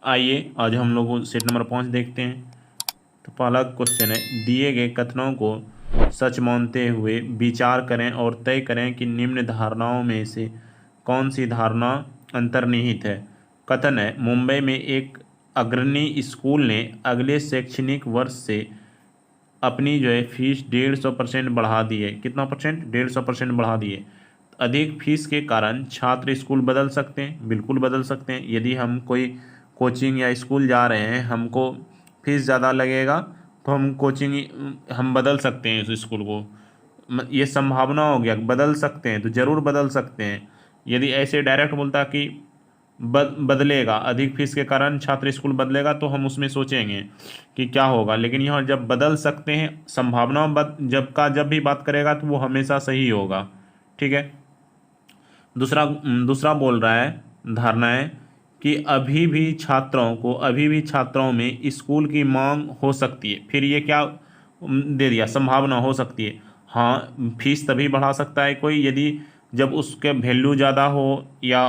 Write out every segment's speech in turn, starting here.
आइए आज हम लोग सेट नंबर 5 देखते हैं। तो पहला क्वेश्चन है, दिए गए कथनों को सच मानते हुए विचार करें और तय करें कि निम्न धारणाओं में से कौन सी धारणा अंतर्निहित है। कथन है, मुंबई में एक अग्रणी स्कूल ने अगले शैक्षणिक वर्ष से अपनी जो है फीस 150% बढ़ा दी है। कितना परसेंट? 150% बढ़ा दी है। अधिक फीस के कारण छात्र स्कूल बदल सकते हैं? बिल्कुल बदल सकते हैं। यदि हम कोई कोचिंग या स्कूल जा रहे हैं, हमको फीस ज़्यादा लगेगा, तो हम हम बदल सकते हैं उस स्कूल को। ये संभावना हो गया, बदल सकते हैं, तो ज़रूर बदल सकते हैं। यदि ऐसे डायरेक्ट बोलता कि बदलेगा, अधिक फीस के कारण छात्र स्कूल बदलेगा, तो हम उसमें सोचेंगे कि क्या होगा। लेकिन यहाँ जब बदल सकते हैं, संभावना जब भी बात करेगा तो वो हमेशा सही होगा। ठीक है। दूसरा दूसरा बोल रहा है, धारणा है कि अभी भी छात्रों में स्कूल की मांग हो सकती है। फिर ये क्या दे दिया? संभावना हो सकती है। हाँ, फीस तभी बढ़ा सकता है कोई यदि जब उसके वैल्यू ज़्यादा हो या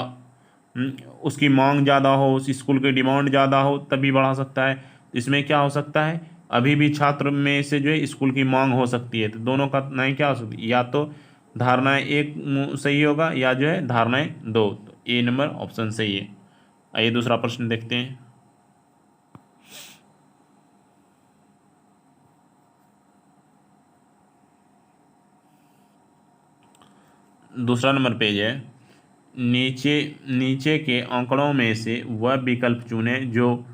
उसकी मांग ज़्यादा हो, उस स्कूल की डिमांड ज़्यादा हो, तभी बढ़ा सकता है। इसमें क्या हो सकता है? अभी भी छात्र में से जो है स्कूल की मांग हो सकती है। तो दोनों का नहीं क्या हो सकती है? या तो धारणाएं एक सही होगा या जो है धारणाएं दो। तो ए नंबर ऑप्शन सही है। आइए दूसरा प्रश्न देखते हैं। दूसरा नंबर पेज है, नीचे नीचे के आंकड़ों में से वह विकल्प चुनें जो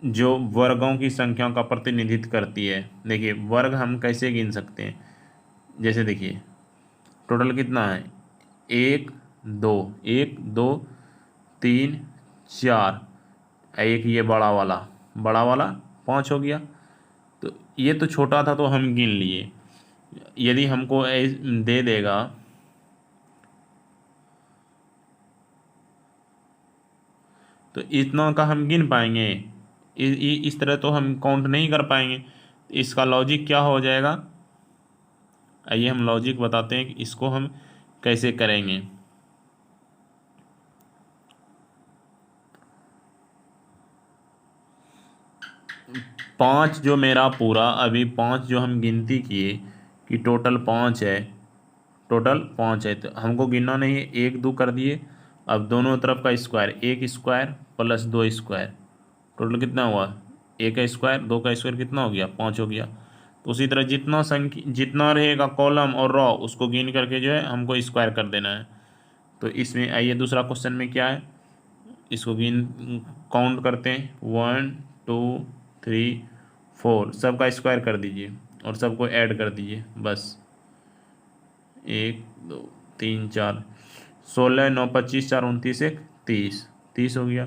जो वर्गों की संख्या का प्रतिनिधित्व करती है। देखिए, वर्ग हम कैसे गिन सकते हैं? जैसे देखिए, टोटल कितना है? एक दो, एक दो तीन चार, एक ये बड़ा वाला 5 हो गया। तो ये तो छोटा था तो हम गिन लिए। यदि हमको दे देगा तो इतना का हम गिन पाएंगे? इस तरह तो हम काउंट नहीं कर पाएंगे। इसका लॉजिक क्या हो जाएगा? आइए हम लॉजिक बताते हैं कि इसको हम कैसे करेंगे। पाँच जो मेरा पूरा अभी 5 जो हम गिनती किए कि टोटल 5 है, टोटल 5 है, तो हमको गिनना नहीं है। एक दो कर दिए। अब दोनों तरफ का स्क्वायर, एक स्क्वायर प्लस दो स्क्वायर, टोटल कितना हुआ? एक का स्क्वायर, दो का स्क्वायर, कितना हो गया? 5 हो गया। तो उसी तरह जितना रहेगा कॉलम और रॉ, उसको गिन करके जो है हमको स्क्वायर कर देना है। तो इसमें आइए दूसरा क्वेश्चन में क्या है, इसको काउंट करते हैं। 1 2 3 4, सबका स्क्वायर कर दीजिए और सबको ऐड कर दीजिए बस। 1 2 3 4, 16 9 25 4 29 1 30, 30 हो गया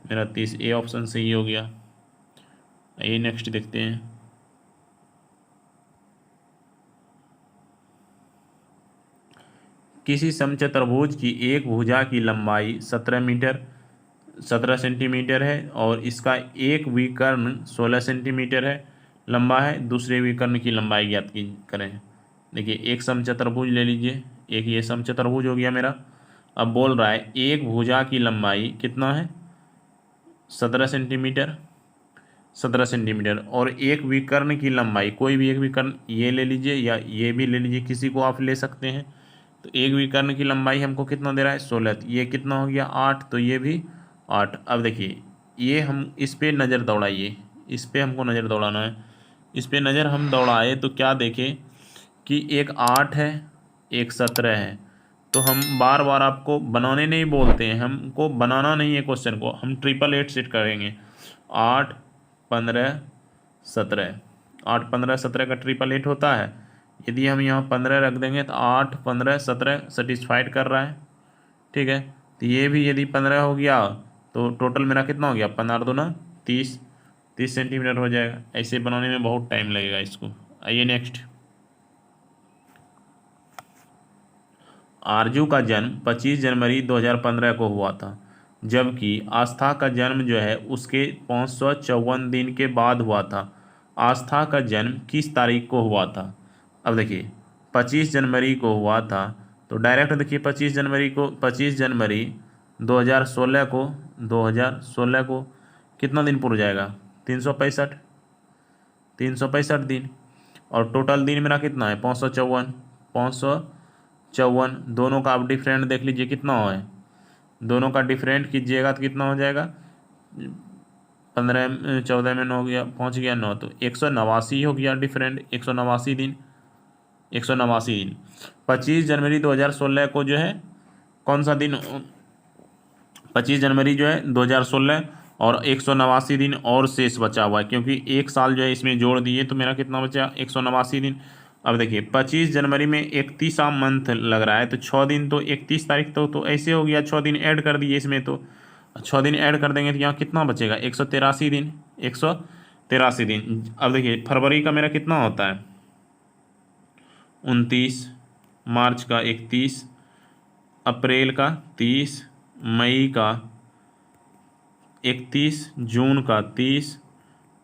मेरा। 30 ए ऑप्शन सही हो गया। ये नेक्स्ट देखते हैं। किसी समचतुर्भुज की एक भुजा की लंबाई 17 सेंटीमीटर है और इसका एक विकर्ण 16 सेंटीमीटर है लंबा है। दूसरे विकर्ण की लंबाई ज्ञात की करें। देखिए, एक समचतुर्भुज ले लीजिए, एक ये समचतुर्भुज हो गया मेरा। अब बोल रहा है एक भुजा की लंबाई कितना है? 17 सेंटीमीटर, 17 सेंटीमीटर, और एक विकर्ण की लंबाई, कोई भी एक विकर्ण, ये ले लीजिए या ये भी ले लीजिए, किसी को आप ले सकते हैं। तो एक विकर्ण की लंबाई हमको कितना दे रहा है? 16। तो ये कितना हो गया? 8। तो ये भी 8। अब देखिए, ये हम इस पे नज़र दौड़ाइए, इस पे हमको नज़र दौड़ाना है। इस पे नज़र हम दौड़ाए तो क्या देखें कि एक 8 है, एक 17 है। तो हम बार बार आपको बनाने नहीं बोलते हैं, हमको बनाना नहीं है क्वेश्चन को, हम 888 सेट करेंगे। 8 15 17, 8 15 17 का 888 होता है। यदि हम यहाँ 15 रख देंगे तो 8 15 17 सेटिस्फाइड कर रहा है। ठीक है। तो ये भी यदि 15 हो गया तो टोटल मेरा कितना हो गया? 15 दूना 30, 30 सेंटीमीटर हो जाएगा। ऐसे बनाने में बहुत टाइम लगेगा इसको। आइए नेक्स्ट। आरजू का जन्म 25 जनवरी 2015 को हुआ था, जबकि आस्था का जन्म जो है उसके 554 दिन के बाद हुआ था। आस्था का जन्म किस तारीख को हुआ था? अब देखिए, 25 जनवरी को हुआ था, तो डायरेक्ट देखिए 25 जनवरी 2016 को, 2016 को कितना दिन पूरा जाएगा? 365 365 दिन। और टोटल दिन मेरा कितना है? 554 554। दोनों का आप डिफरेंट देख लीजिए कितना है, दोनों का डिफरेंट कीजिएगा तो कितना हो जाएगा? 15 14 में 9 गया, पहुँच गया 9, तो 189 हो गया डिफरेंट। 189 दिन, 189 दिन। 25 जनवरी 2016 को जो है कौन सा दिन? 25 जनवरी जो है 2016, और 189 दिन और शेष बचा हुआ है, क्योंकि एक साल जो है इसमें जोड़ दिए तो मेरा कितना बचा? 189 दिन। अब देखिए 25 जनवरी में 31वां मंथ लग रहा है, तो 6 दिन तो 31 तारीख तो ऐसे हो गया, 6 दिन ऐड कर दिए इसमें, तो 6 दिन ऐड कर देंगे तो यहाँ कितना बचेगा? 183 दिन, 183 दिन। अब देखिए फरवरी का मेरा कितना होता है? 29, मार्च का 31, अप्रैल का 30, मई का 31, जून का 30,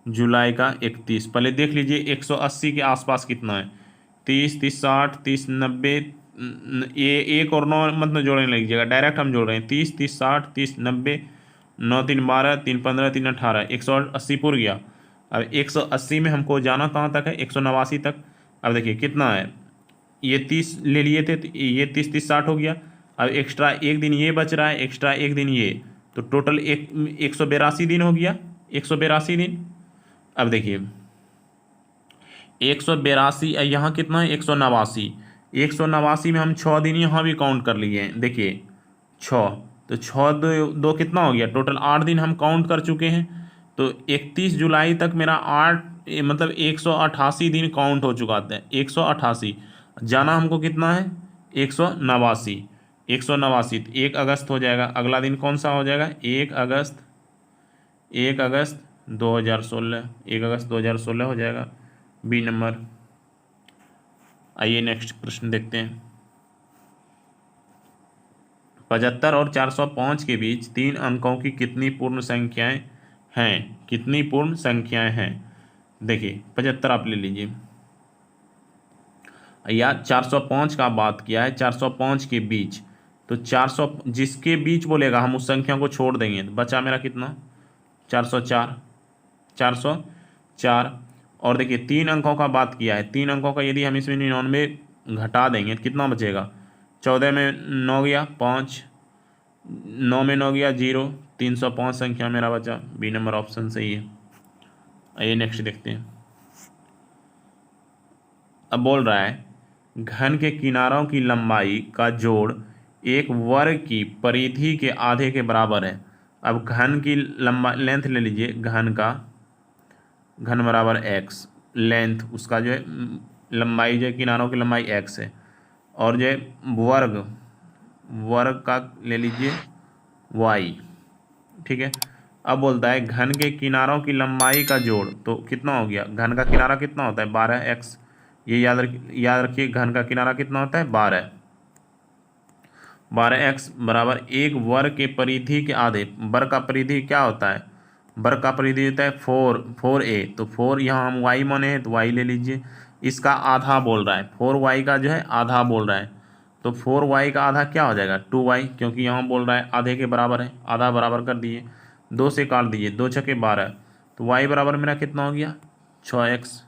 जुलाई का 31। पहले देख लीजिए 180 के आसपास कितना है? 30, 30, 60, 30, 90। ये 1 और 9 मत जोड़ने लीजिएगा, डायरेक्ट हम जोड़ रहे हैं। 30, 30, 60, 30, 90, 9 3 12, 3 15, 3 18, 180 पूर गया। अब 180 में हमको जाना कहाँ तक है? 189 तक। अब देखिए कितना है, ये 30 ले लिए थे तो ये 30, 30, 60 हो गया। अब एक्स्ट्रा एक दिन ये बच रहा है, एक्स्ट्रा एक दिन ये, तो टोटल 182 दिन हो गया, 182 दिन। अब देखिए 182, यहाँ कितना है? 189। 189 में हम 6 दिन यहाँ भी काउंट कर लिए हैं, देखिए 6, तो 6 2 2 कितना हो गया? टोटल 8 दिन हम काउंट कर चुके हैं, तो 31 जुलाई तक मेरा 8 मतलब 188 दिन काउंट हो चुका था। 188 जाना हमको कितना है? 189, 189। 1 अगस्त हो जाएगा, अगला दिन कौन सा हो जाएगा? 1 अगस्त, 1 अगस्त 2016, 1 अगस्त 2016 हो जाएगा, बी नंबर। आइए नेक्स्ट प्रश्न देखते हैं। 75 और 405 के बीच 3 अंकों की कितनी पूर्ण संख्याएं हैं? कितनी पूर्ण संख्याएं हैं? देखिए 75 आप ले लीजिए, या 405 का बात किया है, 405 के बीच, तो 400 जिसके बीच बोलेगा हम उस संख्या को छोड़ देंगे, तो बचा मेरा कितना? 404, 404। और देखिए 3 अंकों का बात किया है, 3 अंकों का यदि हम इसमें 99 घटा देंगे तो कितना बचेगा? 14 में 9 गया 5, 9 में 9 गया 0, 305 संख्या मेरा बचा, बी नंबर ऑप्शन सही है। आइए नेक्स्ट देखते हैं। अब बोल रहा है घन के किनारों की लंबाई का जोड़ एक वर्ग की परिधि के आधे के बराबर है। अब घन की लंबा लेंथ ले लीजिए, घन बराबर x, लेंथ उसका जो है लंबाई जो है किनारों की लंबाई x है, और जो है वर्ग का ले लीजिए y, ठीक है। अब बोलता है घन के किनारों की लंबाई का जोड़, तो कितना हो गया? घन का किनारा कितना होता है? 12x। ये याद रखिए घन का किनारा कितना होता है? 12x बराबर एक वर्ग के परिधि के आधे। वर्ग का परिधि क्या होता है? वर्ग का परिधि होता है 4a, तो 4 यहाँ हम y माने हैं तो y ले लीजिए। इसका आधा बोल रहा है, 4y का जो है आधा बोल रहा है, तो 4y का आधा क्या हो जाएगा? 2y, क्योंकि यहाँ बोल रहा है आधे के बराबर है, आधा बराबर कर दिए, 2 से काट दीजिए, 2 छके 12, तो y बराबर मेरा कितना हो गया? 6x।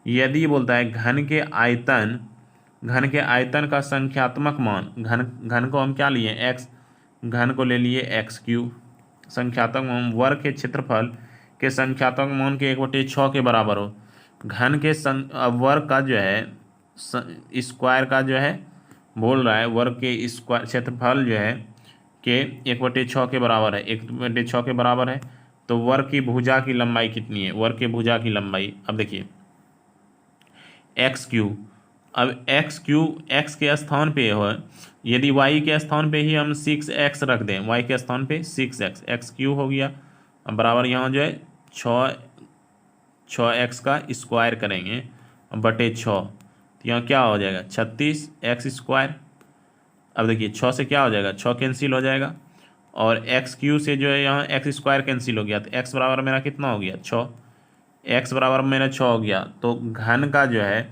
यदि बोलता है घन के आयतन का संख्यात्मक मान, घन को हम क्या लिए? x, घन को ले लिए x3, संख्यात्मक मान वर्ग के क्षेत्रफल के संख्यात्मक मान के 1/6 के बराबर हो। घन के वर्ग का जो है स्क्वायर का जो है बोल रहा है, वर्ग के स्क्वायर क्षेत्रफल जो है के 1/6 के बराबर है, 1/6 के बराबर है, तो वर्ग की भुजा की लंबाई कितनी है? वर्ग के भुजा की लंबाई, अब देखिए x3, अब x के स्थान पे हो, यदि y के स्थान पे ही हम 6x रख दें, y के स्थान पे 6x, x3 हो गया, अब बराबर यहाँ जो है 6x का स्क्वायर करेंगे बटे 6, तो यहाँ क्या हो जाएगा? 36x²। अब देखिए 6 से क्या हो जाएगा? 6 कैंसिल हो जाएगा, और x3 से जो है यहाँ x² कैंसिल हो गया, तो x बराबर मेरा कितना हो गया? 6, x बराबर मेरा 6 हो गया। तो घन का जो है,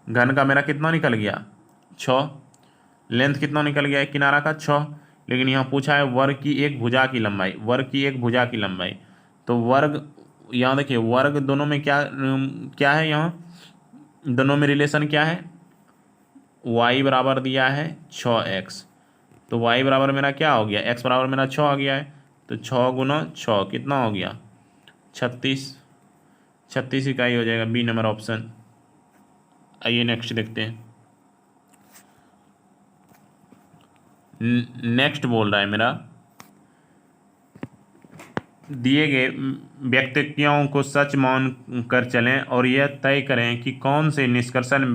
घन का मेरा कितना निकल गया? 6। लेंथ कितना निकल गया है किनारा का? 6। लेकिन यहाँ पूछा है वर्ग की एक भुजा की लंबाई, वर्ग की एक भुजा की लंबाई। तो वर्ग, यहाँ देखिए वर्ग दोनों में क्या है, यहाँ दोनों में रिलेशन क्या है, y बराबर दिया है 6x। तो y बराबर मेरा क्या हो गया, x बराबर मेरा 6 आ गया है। तो 6 × 6 कितना हो गया, 36, 36 इकाई हो जाएगा, बी नंबर ऑप्शन। आइए नेक्स्ट देखते हैं। नेक्स्ट बोल रहा है मेरा, दिए गए व्यक्तियों को सच मान कर चलें और यह तय करें कि कौन से निष्कर्षण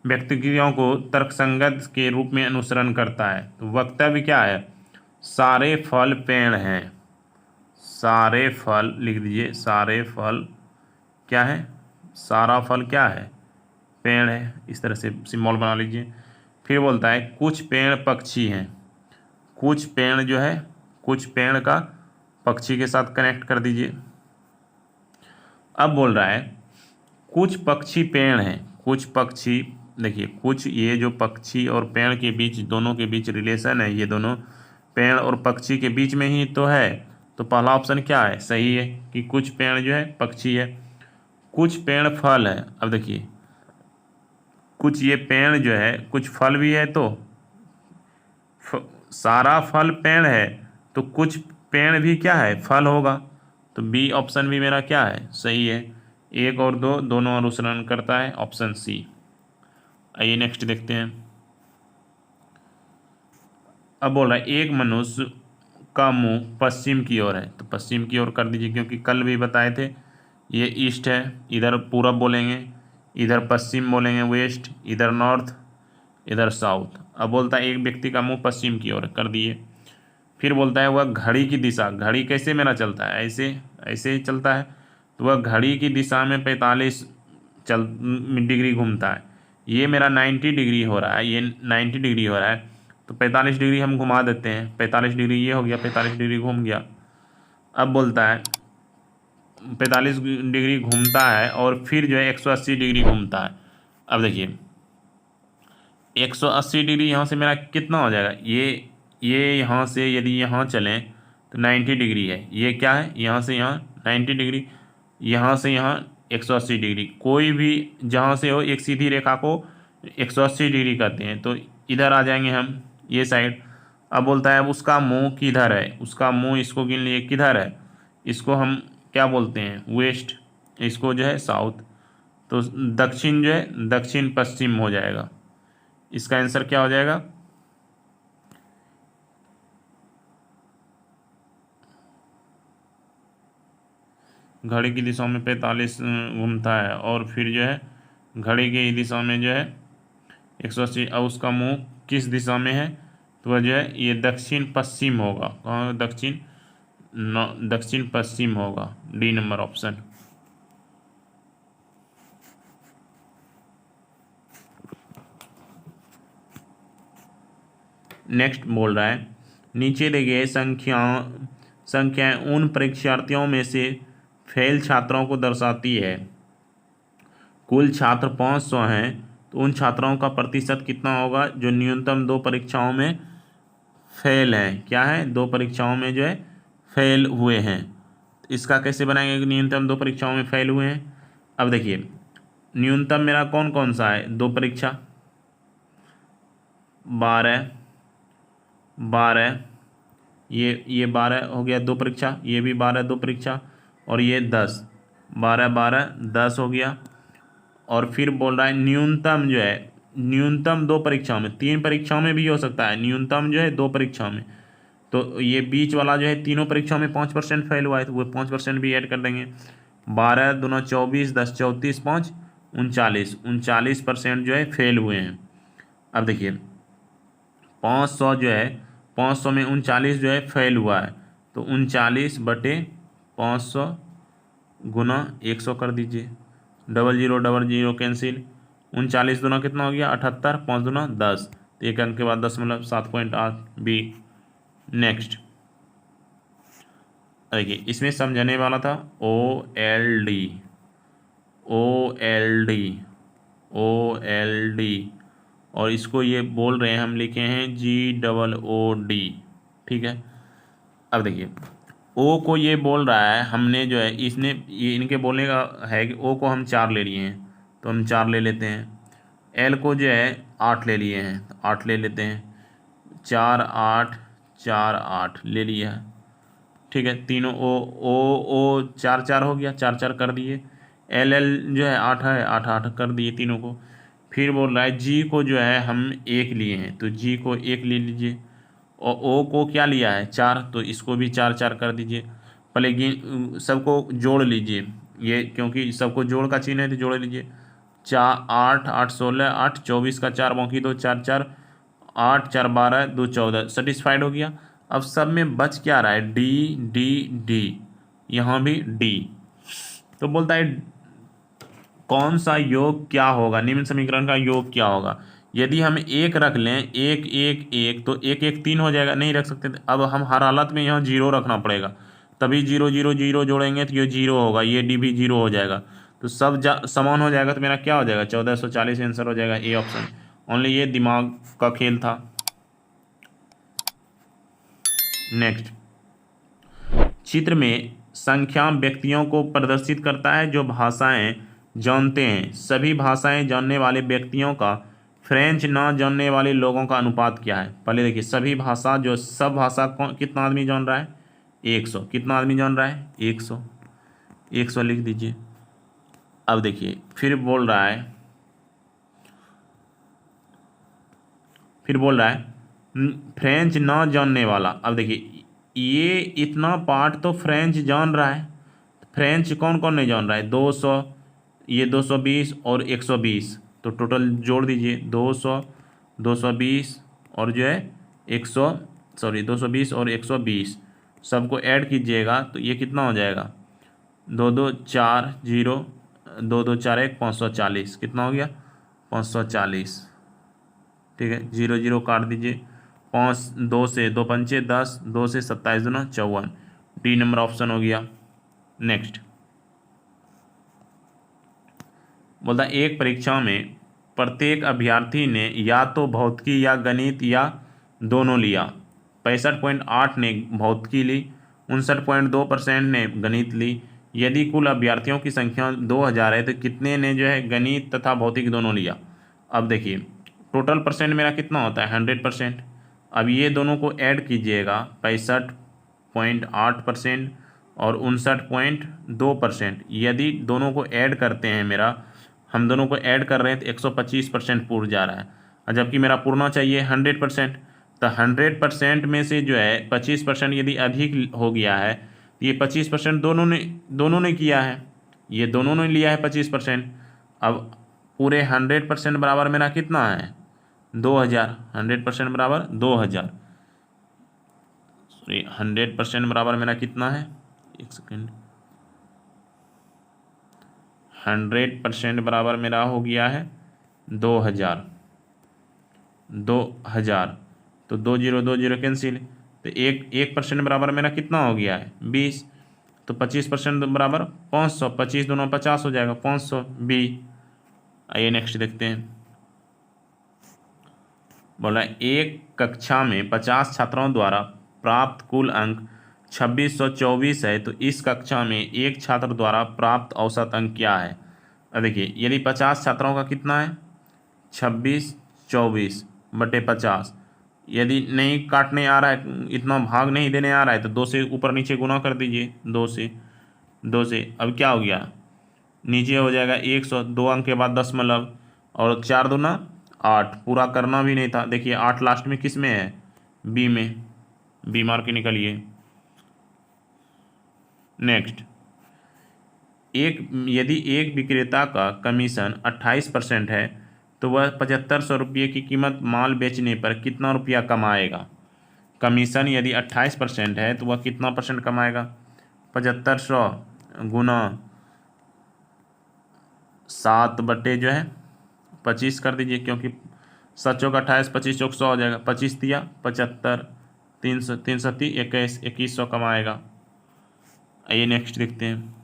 व्यक्तियों को तर्कसंगत के रूप में अनुसरण करता है। तो वक्तव्य क्या है, सारे फल पेड़ हैं, सारे फल लिख दीजिए, सारे फल क्या है, सारा फल क्या है, पेड़ है। इस तरह से सिंबल बना लीजिए। फिर बोलता है कुछ पेड़ पक्षी हैं, कुछ पेड़ जो है, कुछ पेड़ का पक्षी के साथ कनेक्ट कर दीजिए। अब बोल रहा है कुछ पक्षी पेड़ हैं, कुछ पक्षी, देखिए कुछ, ये जो पक्षी और पेड़ के बीच, दोनों के बीच रिलेशन है, ये दोनों पेड़ और पक्षी के बीच में ही तो है। तो पहला ऑप्शन क्या है, सही है कि कुछ पेड़ जो है पक्षी है। कुछ पेड़ फल है, अब देखिए कुछ ये पेड़ जो है कुछ फल भी है, तो सारा फल पेड़ है, तो कुछ पेड़ भी क्या है, फल होगा। तो बी ऑप्शन भी मेरा क्या है, सही है। एक और दो दोनों अनुसरण करता है, ऑप्शन सी। आइए नेक्स्ट देखते हैं। अब बोल रहा है एक मनुष्य का मुंह पश्चिम की ओर है। तो पश्चिम की ओर कर दीजिए, क्योंकि कल भी बताए थे ये ईस्ट है, इधर पूरब बोलेंगे, इधर पश्चिम बोलेंगे वेस्ट, इधर नॉर्थ, इधर साउथ। अब बोलता है एक व्यक्ति का मुंह पश्चिम की ओर कर दिए। फिर बोलता है वह घड़ी की दिशा, घड़ी कैसे मेरा चलता है, ऐसे ऐसे ही चलता है, तो वह घड़ी की दिशा में 45 डिग्री घूमता है। ये मेरा 90 डिग्री हो रहा है, ये 90 डिग्री हो रहा है, तो 45 डिग्री हम घुमा देते हैं, 45 डिग्री ये हो गया, 45 डिग्री घूम गया। अब बोलता है 45 डिग्री घूमता है और फिर जो है 180 डिग्री घूमता है। अब देखिए 180 डिग्री यहाँ से मेरा कितना हो जाएगा, ये यहाँ से यदि यहाँ चलें तो 90 डिग्री है, ये क्या है, यहाँ से यहाँ 90 डिग्री, यहाँ से यहाँ 180 डिग्री। कोई भी जहाँ से हो एक सीधी रेखा को 180 डिग्री कहते हैं। तो इधर आ जाएंगे हम, ये साइड। अब बोलता है उसका मुंह किधर है, उसका मुंह इसको गिन लिए किधर है, इसको हम क्या बोलते हैं, वेस्ट, इसको जो है साउथ। तो दक्षिण जो है दक्षिण पश्चिम हो जाएगा। इसका आंसर क्या हो जाएगा, घड़ी की दिशा में 45 घूमता है और फिर जो है घड़ी की दिशा में जो है 180। और उसका मुंह किस दिशा में है, तो वह जो है ये दक्षिण पश्चिम होगा। कहाँ, दक्षिण पश्चिम होगा, डी नंबर ऑप्शन। नेक्स्ट बोल रहा है नीचे दिए गए संख्याएं उन परीक्षार्थियों में से फेल छात्रों को दर्शाती है। कुल छात्र 500 हैं, तो उन छात्रों का प्रतिशत कितना होगा जो न्यूनतम 2 परीक्षाओं में फेल हैं, क्या है, 2 परीक्षाओं में जो है फेल हुए हैं। इसका कैसे बनाएंगे कि न्यूनतम 2 परीक्षाओं में फेल हुए हैं। अब देखिए न्यूनतम मेरा कौन कौन सा है, 2 परीक्षा, 12 12, ये 12 हो गया 2 परीक्षा, ये भी 12 2 परीक्षा, और ये 10, 12 12 10 हो गया। और फिर बोल रहा है न्यूनतम जो है, न्यूनतम 2 परीक्षाओं में, 3 परीक्षाओं में भी हो सकता है, न्यूनतम जो है 2 परीक्षाओं में। तो ये बीच वाला जो है तीनों परीक्षाओं में 5% फेल हुआ है, तो वो 5% भी ऐड कर देंगे। 12 दूना 24, 10 34 5 39, 39% जो है फेल हुए हैं। अब देखिए 500 जो है, 500 में 39 जो है फेल हुआ है, तो 39/500 गुना 100 कर दीजिए, 00 कैंसिल, 39 दूना कितना हो गया 78, 5 दूना 10, तो एक अंक के बाद 10.7.8 बी। नेक्स्ट देखिए इसमें समझने वाला था OLD OLD OLD और इसको ये बोल रहे हैं, हम लिखे हैं GOOD, ठीक है। अब देखिए ओ को ये बोल रहा है, हमने जो है इसने ये इनके बोलने का है कि ओ को हम 4 ले लिए हैं तो हम 4 ले लेते हैं। एल को जो है 8 ले लिए हैं तो 8 ले लेते हैं। 4 8 4 8 ले लिया है, ठीक है। तीनों ओ 4 4 हो गया, 4 4 कर दिए। एल जो है 8 है, 8 8 कर दिए तीनों को। फिर बोल रहा है जी को जो है हम 1 लिए हैं तो जी को 1 ले लीजिए। और ओ को क्या लिया है 4, तो इसको भी 4 4 कर दीजिए। पहले सबको जोड़ लीजिए, ये क्योंकि सबको जोड़ का चिन्ह है तो जोड़ लीजिए। 4 8 8 16 8 24 का 4 बाकी 2 4 4 8 4 12 2 14, सेटिस्फाइड हो गया। अब सब में बच क्या रहा है, डी डी डी, यहाँ भी डी। तो बोलता है कौन सा योग क्या होगा, निम्न समीकरण का योग क्या होगा। यदि हम एक रख लें, एक एक एक, तो एक एक 3 हो जाएगा, नहीं रख सकते। अब हम हर हालत में यहाँ 0 रखना पड़ेगा, तभी 0 0 0 जोड़ेंगे तो ये 0 होगा, ये डी भी 0 हो जाएगा। तो सब समान हो जाएगा, तो मेरा क्या हो जाएगा 1440 आंसर हो जाएगा, ए ऑप्शन। ओनली ये दिमाग का खेल था। नेक्स्ट, चित्र में संख्या व्यक्तियों को प्रदर्शित करता है जो भाषाएं जानते हैं। सभी भाषाएं जानने वाले व्यक्तियों का फ्रेंच ना जानने वाले लोगों का अनुपात क्या है। पहले देखिए सभी भाषा, जो सब भाषा कितना आदमी जान रहा है 100, कितना आदमी जान रहा है 100, 100 लिख दीजिए। अब देखिए फिर बोल रहा है फ्रेंच ना जानने वाला। अब देखिए ये इतना पार्ट तो फ्रेंच जान रहा है, फ्रेंच कौन कौन नहीं जान रहा है 200, ये 220 और 120, तो टोटल जोड़ दीजिए 200 220 और जो है 220 और 120, सबको ऐड कीजिएगा तो ये कितना हो जाएगा 2 2 4 0 2 2 4 1 540, कितना हो गया 540, ठीक है। 0 0 काट दीजिए, 5 2 से 2 पंचे 10, 2 से 27 दूना 54, डी नंबर ऑप्शन हो गया। नेक्स्ट, बोलता एक परीक्षा में प्रत्येक अभ्यर्थी ने या तो भौतिकी या गणित या दोनों लिया। 65.8 ने भौतिकी ली, 59.2% ने गणित ली। यदि कुल अभ्यर्थियों की संख्या 2000 है तो कितने ने जो है गणित तथा भौतिक दोनों लिया। अब देखिए टोटल परसेंट मेरा कितना होता है 100%। अब ये दोनों को ऐड कीजिएगा, 65.8% और 59.2%। यदि दोनों को ऐड करते हैं, हम दोनों को ऐड कर रहे हैं तो 125% पूर जा रहा है, और जबकि मेरा पूर्णा चाहिए 100%। तो 100% में से जो है 25% यदि अधिक हो गया है तो ये 25% दोनों ने किया है, ये दोनों ने लिया है 25%। अब पूरे 100% बराबर मेरा कितना है 2000, 100% बराबर 2000, सॉरी 100% बराबर मेरा कितना है, एक सेकेंड, 100% बराबर मेरा हो गया है 2000, 2000, तो 20 कैंसिल, तो 1% बराबर मेरा कितना हो गया है 20, तो 25% बराबर 500, 25 दूना 50 हो जाएगा 500 बी। आइए नेक्स्ट देखते हैं। बोला एक कक्षा में 50 छात्रों द्वारा प्राप्त कुल अंक 2624 है, तो इस कक्षा में एक छात्र द्वारा प्राप्त औसत अंक क्या है। अब देखिए यदि 50 छात्रों का कितना है 2624 बटे 50, यदि नहीं काटने आ रहा है, इतना भाग नहीं देने आ रहा है, तो 2 से ऊपर नीचे गुना कर दीजिए, 2 से। अब क्या हो गया नीचे हो जाएगा 100, 2 अंक के बाद दशमलव, और 4 दूना 8, पूरा करना भी नहीं था। देखिए 8 लास्ट में किस में है बी में, बी मार के निकलिए। नेक्स्ट, यदि एक विक्रेता का कमीशन 28% है तो वह 7500 रुपये की कीमत माल बेचने पर कितना रुपया कमाएगा। कमीशन यदि 28% है तो वह कितना परसेंट कमाएगा, 7500 गुना 7 बटे जो है 25 कर दीजिए, क्योंकि 7 चौक 28, 25 चौक 100 हो जाएगा, 25 दिया 75, 300 2100 कमाएगा। आइए नेक्स्ट देखते हैं।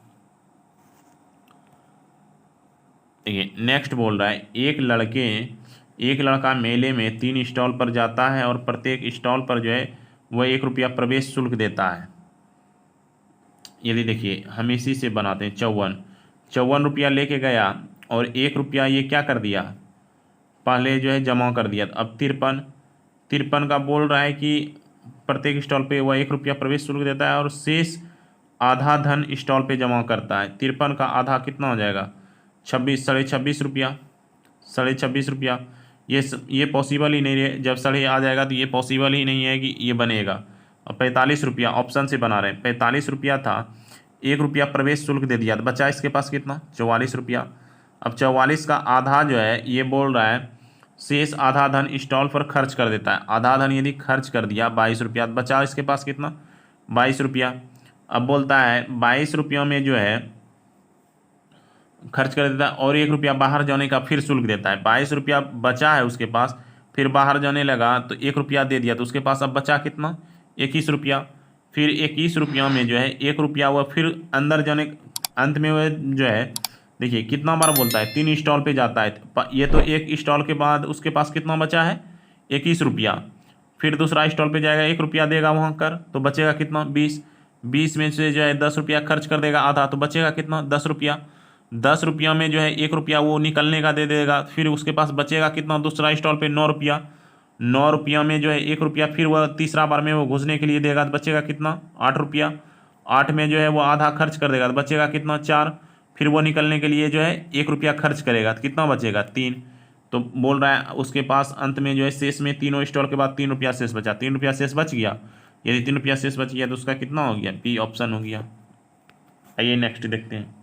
देखिए नेक्स्ट बोल रहा है एक लड़के एक लड़का मेले में 3 स्टॉल पर जाता है और प्रत्येक स्टॉल पर जो है वह 1 रुपया प्रवेश शुल्क देता है। यदि देखिए हम इसी से बनाते हैं 54 रुपया लेके गया और 1 रुपया ये क्या कर दिया, पहले जो है जमा कर दिया। अब 53 का बोल रहा है कि प्रत्येक स्टॉल पे वह 1 रुपया प्रवेश शुल्क देता है और शेष आधा धन स्टॉल पे जमा करता है। 53 का आधा कितना हो जाएगा, 26 रुपया, 26 रुपया। ये पॉसिबल ही नहीं है, जब साढ़े आ जाएगा तो ये पॉसिबल ही नहीं है कि ये बनेगा। और 45 रुपया ऑप्शन से बना रहे हैं, 45 रुपया था, 1 रुपया प्रवेश शुल्क दे दिया तो बचा इसके पास कितना, 44 रुपया। अब 44 का आधा जो है ये बोल रहा है शेष आधा धन स्टॉल पर खर्च कर देता है। आधा धन यदि खर्च कर दिया 22 रुपया, बचा इसके पास कितना, 22 रुपया। अब बोलता है 22 रुपयों में जो है खर्च कर देता है और 1 रुपया बाहर जाने का फिर शुल्क देता है। 22 रुपया बचा है उसके पास, फिर बाहर जाने लगा तो 1 रुपया दे दिया तो उसके पास अब बचा कितना, 21 रुपया। फिर 21 रुपया में जो है 1 रुपया वह फिर अंदर जाने, अंत में वह जो है देखिए कितना बार बोलता है 3 स्टॉल पे जाता है, ये तो 1 स्टॉल के बाद उसके पास कितना बचा है, 21 रुपया। फिर दूसरा स्टॉल पे जाएगा 1 रुपया देगा वहाँ कर तो बचेगा कितना, 20 में से जो है 10 रुपया खर्च कर देगा आधा तो बचेगा कितना, 10 रुपया। 10 रुपया में जो है 1 रुपया वो निकलने का दे देगा, फिर उसके पास बचेगा कितना, दूसरा स्टॉल पे 9 रुपया। 9 रुपया में जो है 1 रुपया फिर वह तीसरा बार में वो घुसने के लिए देगा तो बचेगा कितना, 8 रुपया। 8 में जो है वो आधा खर्च कर देगा तो बचेगा कितना, 4। फिर वो निकलने के लिए जो है 1 रुपया खर्च करेगा तो कितना बचेगा, 3। तो बोल रहा है उसके पास अंत में जो है शेष में तीनों स्टॉल के बाद 3 रुपया शेष बचा, 3 रुपया शेष बच गया। यदि 3 रुपया शेष बच गया तो उसका कितना हो गया, बी ऑप्शन हो गया। आइए नेक्स्ट देखते हैं।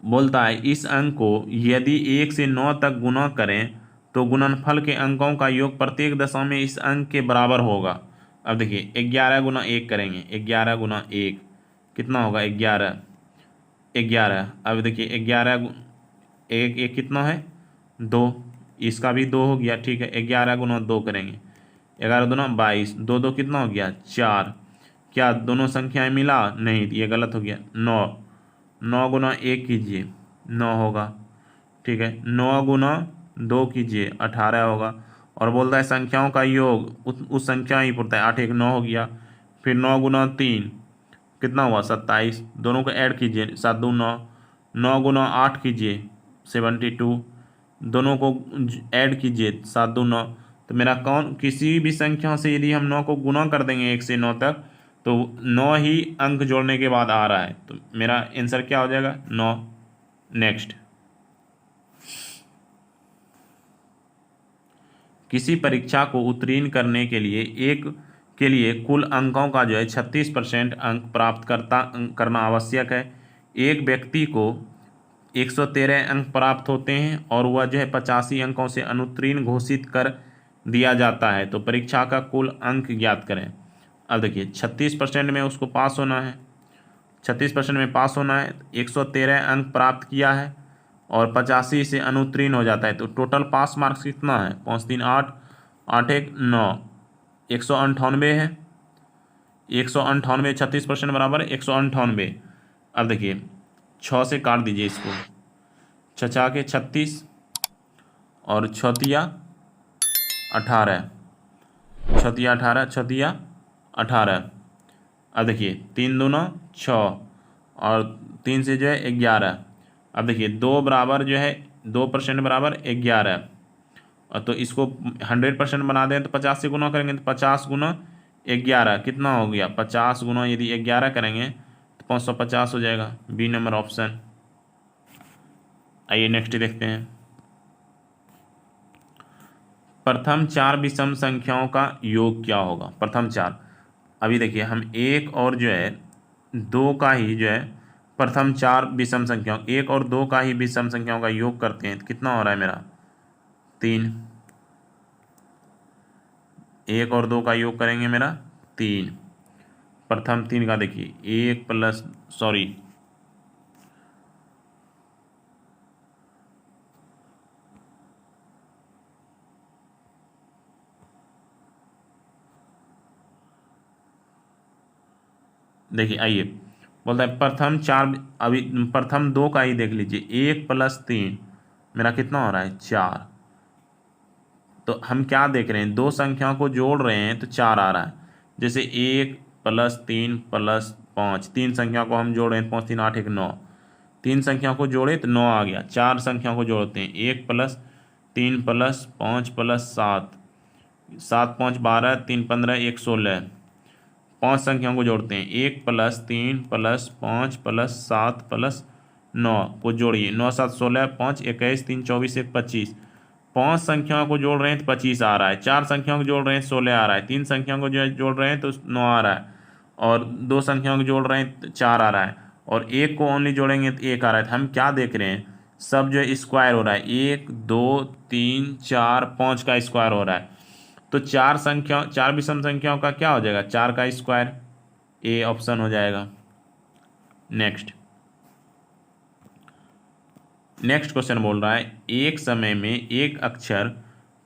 बोलता है इस अंक को यदि 1 से 9 तक गुणा करें तो गुणनफल के अंकों का योग प्रत्येक दशा में इस अंक के बराबर होगा। अब देखिए 11 गुना 1 करेंगे, 11 गुना 1 कितना होगा, 11। अब देखिए 11 एक कितना है, 2, इसका भी 2 हो गया, ठीक है। 11 गुना 2 करेंगे, 11 दूना 22, 2 2 कितना हो गया, 4। क्या दोनों संख्याएं मिला, नहीं, ये गलत हो गया। 9 गुना 1 कीजिए 9 होगा, ठीक है। 9 गुना 2 कीजिए 18 होगा। और बोलता है संख्याओं का योग उस संख्या ही पड़ता है, 8 1 9 हो गया। फिर 9 गुना 3 कितना हुआ, 27। दोनों को ऐड कीजिए, 7 2 9। 9 गुना 8 कीजिए 72, दोनों को ऐड कीजिए 7 2 9। तो मेरा कौन किसी भी संख्या से यदि हम 9 को गुना कर देंगे 1 से 9 तक तो 9 ही अंक जोड़ने के बाद आ रहा है, तो मेरा आंसर क्या हो जाएगा, 9। नेक्स्ट, किसी परीक्षा को उत्तीर्ण करने के लिए कुल अंकों का जो है 36% अंक प्राप्त करना आवश्यक है। एक व्यक्ति को 113 अंक प्राप्त होते हैं और वह जो है 85 अंकों से अनुत्तीर्ण घोषित कर दिया जाता है, तो परीक्षा का कुल अंक ज्ञात करें। अब देखिए 36% में उसको पास होना है, 36% में पास होना है, 113 अंक प्राप्त किया है और 85 से अनुत्तीर्ण हो जाता है, तो टोटल पास मार्क्स कितना है, 5 3 8 8 1 9, 198 है। 198 36% बराबर 198। अब देखिए 6 से काट दीजिए इसको, 6 के 36 और 6 18, 6 18। अब देखिए 3 दूना 6 और 3 से जो है 11। अब देखिए 2 बराबर जो है 2% बराबर 11, और तो इसको 100% बना दें तो 50 से गुना करेंगे तो 50 गुना 11 कितना हो गया, 50 गुना यदि 11 करेंगे तो 550 हो जाएगा, बी नंबर ऑप्शन। आइए नेक्स्ट देखते हैं। प्रथम 4 विषम संख्याओं का योग क्या होगा, प्रथम 4। अभी देखिए हम 1 और जो है 2 का ही जो है प्रथम 4 विषम संख्याओं, 1 और 2 का ही विषम संख्याओं का योग करते हैं तो कितना हो रहा है मेरा, 3। 1 और 2 का योग करेंगे मेरा 3। प्रथम 3 का देखिए 1 प्लस सॉरी देखिए, आइए बोलता है प्रथम 4, अभी प्रथम 2 का ही देख लीजिए, 1 प्लस 3 मेरा कितना हो रहा है 4। तो हम क्या देख रहे हैं, दो संख्याओं को जोड़ रहे हैं तो 4 आ रहा है। जैसे 1 + 3 + 5, तीन संख्या को हम जोड़ रहे हैं, 5 3 8 1 9, तीन संख्याओं को जोड़े तो 9 आ गया। चार संख्याओं को जोड़ते हैं, 1 + 3 + 5 + 7, 7 5 12, 3 15 1 16, पांच संख्याओं को जोड़ते हैं, 1 + 3 + 5 + 7 + 9 को जोड़िए, 9 7 16, 5 21, 3 24 1 25, पांच संख्याओं को जोड़ रहे हैं तो 25 आ रहा है। चार संख्याओं को जोड़ रहे हैं 16 आ रहा है। तीन संख्याओं को जो है जोड़ रहे हैं तो 9 आ रहा है। और दो संख्याओं को जोड़ रहे हैं तो 4 आ रहा है। और एक को ओनली जोड़ेंगे तो 1 आ रहा है। तो हम क्या देख रहे हैं, सब जो है स्क्वायर हो रहा है, 1 2 3 4 5 का स्क्वायर हो रहा है। तो चार विषम संख्याओं का क्या हो जाएगा, 4 का स्क्वायर, ए ऑप्शन हो जाएगा। नेक्स्ट क्वेश्चन बोल रहा है, एक समय में एक अक्षर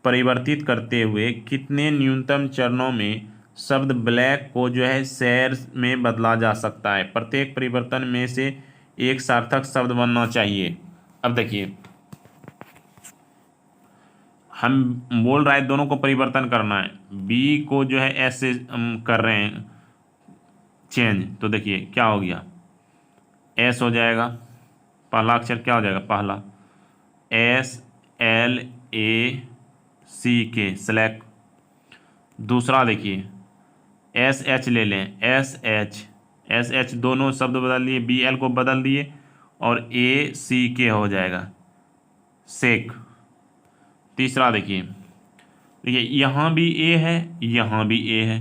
परिवर्तित करते हुए कितने न्यूनतम चरणों में शब्द ब्लैक को जो है शेर में बदला जा सकता है। प्रत्येक परिवर्तन में से एक सार्थक शब्द बनना चाहिए। अब देखिए, हम बोल रहा है दोनों को परिवर्तन करना है, बी को जो है ऐसे हम कर रहे हैं चेंज, तो देखिए क्या हो गया, एस हो जाएगा। पहला अक्षर क्या हो जाएगा, पहला SLACK सेलेक्ट। दूसरा देखिए SH ले लें, SH दोनों शब्द बदल दिए, BL को बदल दिए और ACK हो जाएगा सेक। तीसरा देखिए यहाँ भी ए है, यहाँ भी ए है,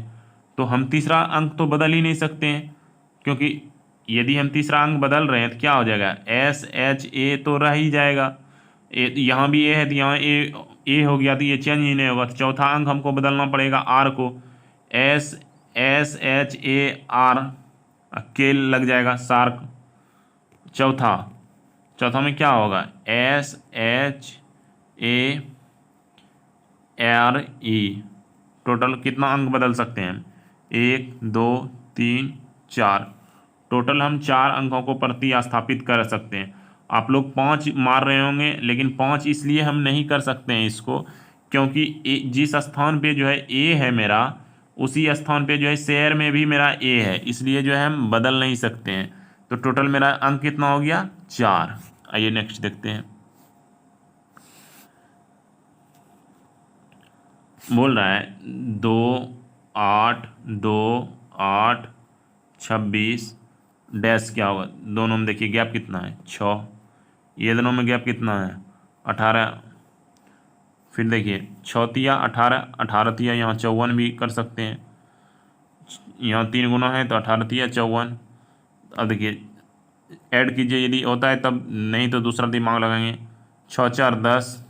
तो हम तीसरा अंक तो बदल ही नहीं सकते हैं, क्योंकि यदि हम तीसरा अंक बदल रहे हैं तो क्या हो जाएगा, SHA तो रह ही जाएगा। यहाँ भी ए है तो यहाँ ए हो गया, तो ये चेंज ही नहीं होगा। तो चौथा अंक हमको बदलना पड़ेगा, आर को, SHAR के लग जाएगा, शार्क। चौथा में क्या होगा, SHARE। टोटल कितना अंक बदल सकते हैं हम, 1 2 3 4, टोटल हम 4 अंकों को प्रतिस्थापित कर सकते हैं। आप लोग 5 मार रहे होंगे, लेकिन 5 इसलिए हम नहीं कर सकते हैं इसको, क्योंकि जिस स्थान पे जो है ए है मेरा, उसी स्थान पे जो है शेयर में भी मेरा ए है, इसलिए जो है हम बदल नहीं सकते हैं। तो टोटल मेरा अंक कितना हो गया, 4। आइए नेक्स्ट देखते हैं। बोल रहा है 2 8 2 8 26 डैश क्या होगा, दोनों में देखिए गैप कितना है, 6। ये दोनों में गैप कितना है, 18। फिर देखिए 6 तिया 18, 18 तिया यहाँ 54 भी कर सकते हैं, यहाँ 3 गुना है तो 18 तिया 54। अब देखिए ऐड कीजिए, यदि होता है तब, नहीं तो दूसरा दिमाग लगाएंगे। 6 4 10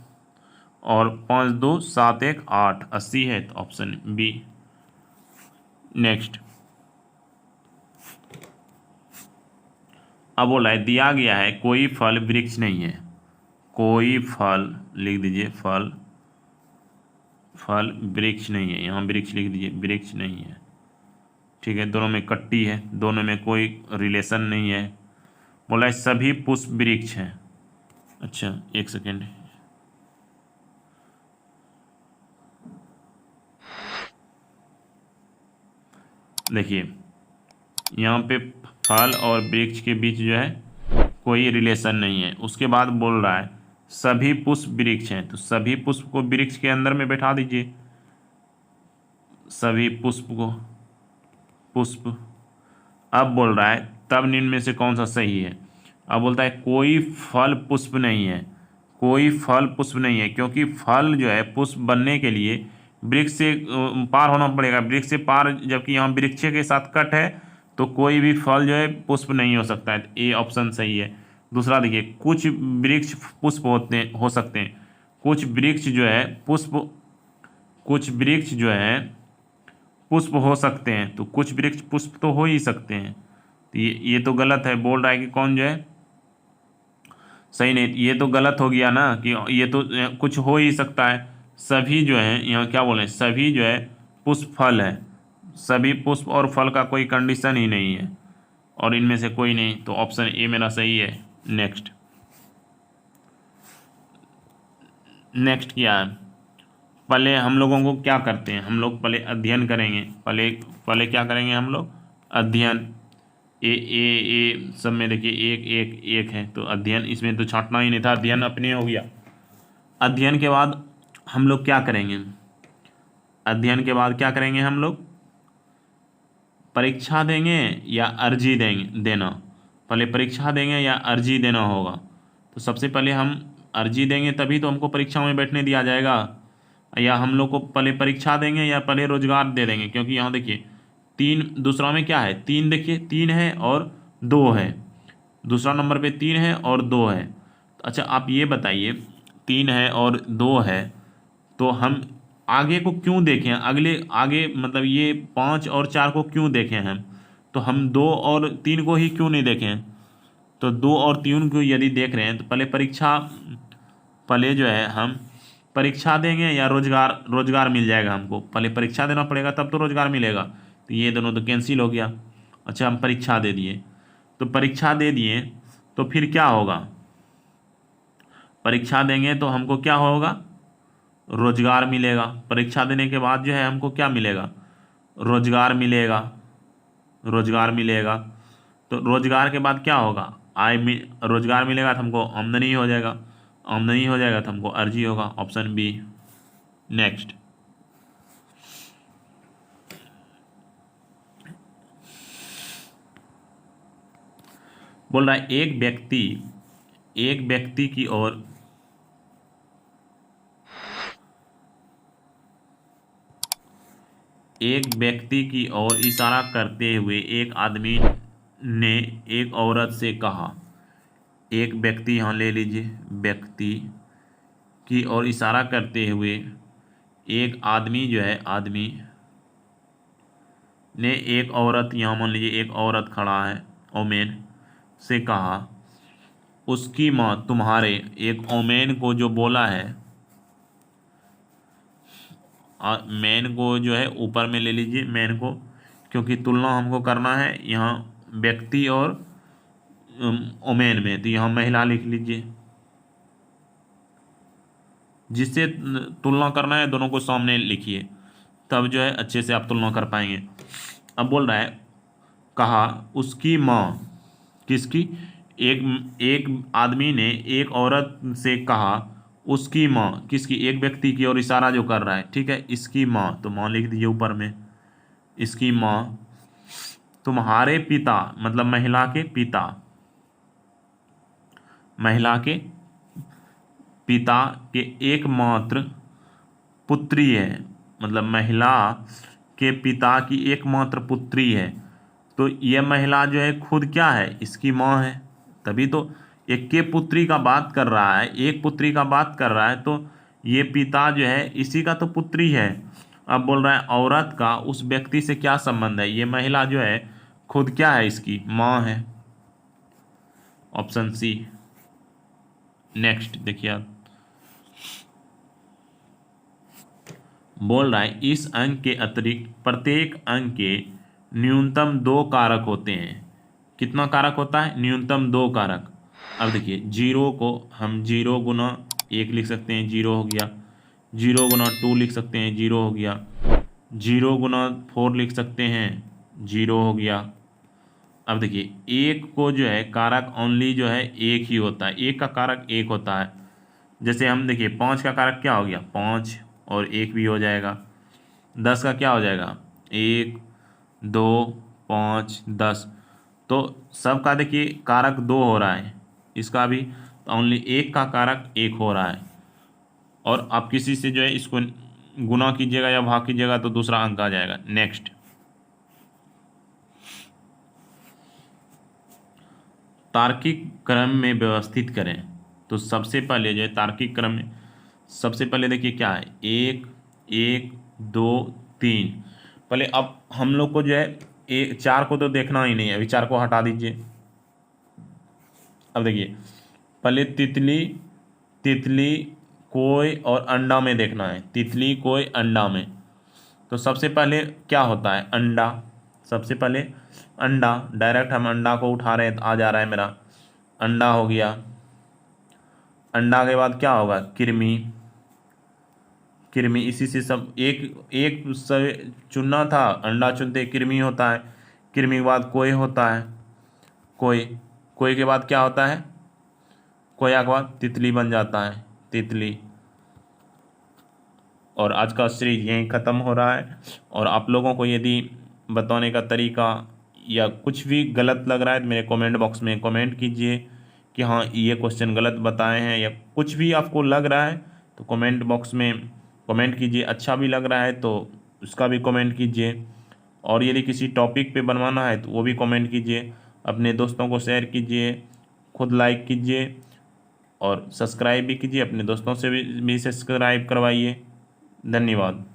और 5 2 7 1 8, 80 है, तो ऑप्शन बी। नेक्स्ट, अब बोला है दिया गया है कोई फल वृक्ष नहीं है, कोई फल लिख दीजिए, फल वृक्ष नहीं है, यहाँ वृक्ष लिख दीजिए, वृक्ष नहीं है, ठीक है। दोनों में कट्टी है, दोनों में कोई रिलेशन नहीं है। बोला है सभी पुष्प वृक्ष हैं। अच्छा एक सेकेंड, देखिए यहाँ पे फल और वृक्ष के बीच जो है कोई रिलेशन नहीं है। उसके बाद बोल रहा है सभी पुष्प वृक्ष हैं, तो सभी पुष्प को वृक्ष के अंदर में बैठा दीजिए, सभी पुष्प को पुष्प। अब बोल रहा है तब निम्न में से कौन सा सही है। अब बोलता है कोई फल पुष्प नहीं है, कोई फल पुष्प नहीं है, क्योंकि फल जो है पुष्प बनने के लिए वृक्ष से पार होना पड़ेगा, वृक्ष से पार, जबकि यहाँ वृक्ष के साथ कट है, तो कोई भी फल जो है पुष्प नहीं हो सकता है। तो ए ऑप्शन सही है। दूसरा देखिए कुछ वृक्ष पुष्प हो सकते हैं, कुछ वृक्ष जो है पुष्प हो सकते हैं, तो कुछ वृक्ष पुष्प तो हो ही सकते हैं। तो ये तो गलत है, बोल रहा है कि कौन जो है सही नहीं, ये तो गलत हो गया ना, कि ये तो कुछ हो ही सकता है। सभी जो है यहाँ क्या बोले, सभी जो है पुष्प फल है, सभी पुष्प और फल का कोई कंडीशन ही नहीं है, और इनमें से कोई नहीं, तो ऑप्शन ए मेरा सही है। नेक्स्ट नेक्स्ट क्या है, पहले हम लोगों को क्या करते हैं, हम लोग पहले अध्ययन करेंगे। पहले पहले क्या करेंगे हम लोग, अध्ययन। ए सब में देखिए एक एक एक है, तो अध्ययन, इसमें तो छांटना ही नहीं था, अध्ययन अपने हो गया। अध्ययन के बाद हम लोग क्या करेंगे, अध्ययन के बाद क्या करेंगे हम लोग, परीक्षा देंगे या अर्जी देंगे देना। पहले परीक्षा देंगे या अर्जी देना होगा। तो सबसे पहले हम अर्जी देंगे, तभी तो हमको परीक्षा में बैठने दिया जाएगा। या हम लोग को पहले परीक्षा देंगे या पहले रोजगार दे देंगे, क्योंकि यहाँ देखिए तीन, दूसरा में क्या है, तीन, देखिए तीन है और दो है, दूसरा नंबर पे तीन है और दो है। अच्छा आप ये बताइए, तीन है और दो है, तो हम आगे को क्यों देखें, अगले आगे मतलब ये पाँच और चार को क्यों देखें हम, तो हम दो और तीन को ही क्यों नहीं देखें। तो दो और तीन को यदि देख रहे हैं तो पहले परीक्षा, पहले जो है हम परीक्षा देंगे या रोजगार, रोजगार मिल जाएगा हमको, पहले परीक्षा देना पड़ेगा तब तो रोजगार मिलेगा। तो ये दोनों तो कैंसिल हो गया। अच्छा हम परीक्षा दे दिए, तो परीक्षा दे दिए तो फिर क्या होगा, परीक्षा देंगे तो हमको क्या होगा, रोजगार मिलेगा। परीक्षा देने के बाद जो है हमको क्या मिलेगा, रोजगार मिलेगा, रोजगार मिलेगा। तो रोजगार के बाद क्या होगा, रोजगार मिलेगा तो हमको आमदनी हो जाएगा, आमदनी हो जाएगा तो हमको अर्जी होगा, ऑप्शन बी। नेक्स्ट बोल रहा है, एक व्यक्ति की ओर एक व्यक्ति की ओर इशारा करते हुए एक आदमी ने एक औरत से कहा। एक व्यक्ति, यहाँ ले लीजिए, व्यक्ति की ओर इशारा करते हुए एक आदमी जो है, आदमी ने एक औरत, यहाँ मान लीजिए एक औरत खड़ा है, ओमेन से कहा, उसकी माँ तुम्हारे, एक ओमेन को जो बोला है, मैन को जो है ऊपर में ले लीजिए, मैन को, क्योंकि तुलना हमको करना है यहाँ व्यक्ति और ओमेन में, तो यहाँ महिला लिख लीजिए, जिससे तुलना करना है दोनों को सामने लिखिए, तब जो है अच्छे से आप तुलना कर पाएंगे। अब बोल रहा है, कहा उसकी माँ, किसकी, एक आदमी ने एक औरत से कहा उसकी माँ, किसकी, एक व्यक्ति की और इशारा जो कर रहा है, ठीक है, इसकी माँ, तो माँ लिख दीजिए ऊपर में, इसकी माँ तुम्हारे पिता, मतलब महिला के पिता, महिला के पिता के एकमात्र पुत्री है, मतलब महिला के पिता की एकमात्र पुत्री है। तो यह महिला जो है खुद क्या है, इसकी माँ है, तभी तो एक के पुत्री का बात कर रहा है, एक पुत्री का बात कर रहा है, तो ये पिता जो है इसी का तो पुत्री है। अब बोल रहा है औरत का उस व्यक्ति से क्या संबंध है, ये महिला जो है खुद क्या है, इसकी माँ है, ऑप्शन सी। नेक्स्ट देखिए आप, बोल रहा है इस अंक के अतिरिक्त प्रत्येक अंक के न्यूनतम दो कारक होते हैं। कितना कारक होता है, न्यूनतम दो कारक। अब देखिए जीरो को हम जीरो गुना एक लिख सकते हैं, जीरो हो गया, जीरो गुना टू लिख सकते हैं, जीरो हो गया, जीरो गुना फोर लिख सकते हैं, जीरो हो गया। अब देखिए एक को जो है कारक ओनली जो है एक ही होता है, एक का कारक एक होता है। जैसे हम देखिए पाँच का कारक क्या हो गया, पाँच और एक भी हो जाएगा। 10 का क्या हो जाएगा, एक, दो, पाँच, 10। तो सबका देखिए कारक दो हो रहा है, इसका भी ओनली एक का कारक एक हो रहा है। और आप किसी से जो है इसको गुना कीजिएगा या भाग कीजिएगा तो दूसरा अंक आ जाएगा। नेक्स्ट, तार्किक क्रम में व्यवस्थित करें। तो सबसे पहले जो है तार्किक क्रम में, सबसे पहले देखिए क्या है, एक, एक, दो, तीन। पहले अब हम लोग को जो है एक, चार को तो देखना ही नहीं है, अभी चार को हटा दीजिए। अब देखिए पहले तितली, तितली, कोई और अंडा में देखना है, तितली, कोई, अंडा में। तो सबसे पहले क्या होता है, अंडा। सबसे पहले अंडा, डायरेक्ट हम अंडा को उठा रहे हैं तो आ जा रहा है मेरा, अंडा हो गया। अंडा के बाद क्या होगा, कृमि, कृमि, इसी से सब एक एक से चुनना था, अंडा चुनते कृमि होता है, कृमि के बाद कोय होता है, कोय, कोय के बाद क्या होता है, कोया के बाद तितली बन जाता है, तितली। और आज का सीरीज यहीं ख़त्म हो रहा है। और आप लोगों को यदि बताने का तरीका या कुछ भी गलत लग रहा है तो मेरे कमेंट बॉक्स में कमेंट कीजिए कि हाँ ये क्वेश्चन गलत बताए हैं, या कुछ भी आपको लग रहा है तो कमेंट बॉक्स में कमेंट कीजिए। अच्छा भी लग रहा है तो उसका भी कमेंट कीजिए। और यदि किसी टॉपिक पे बनवाना है तो वो भी कमेंट कीजिए। अपने दोस्तों को शेयर कीजिए, खुद लाइक कीजिए और सब्सक्राइब भी कीजिए, अपने दोस्तों से भी सब्सक्राइब करवाइए। धन्यवाद।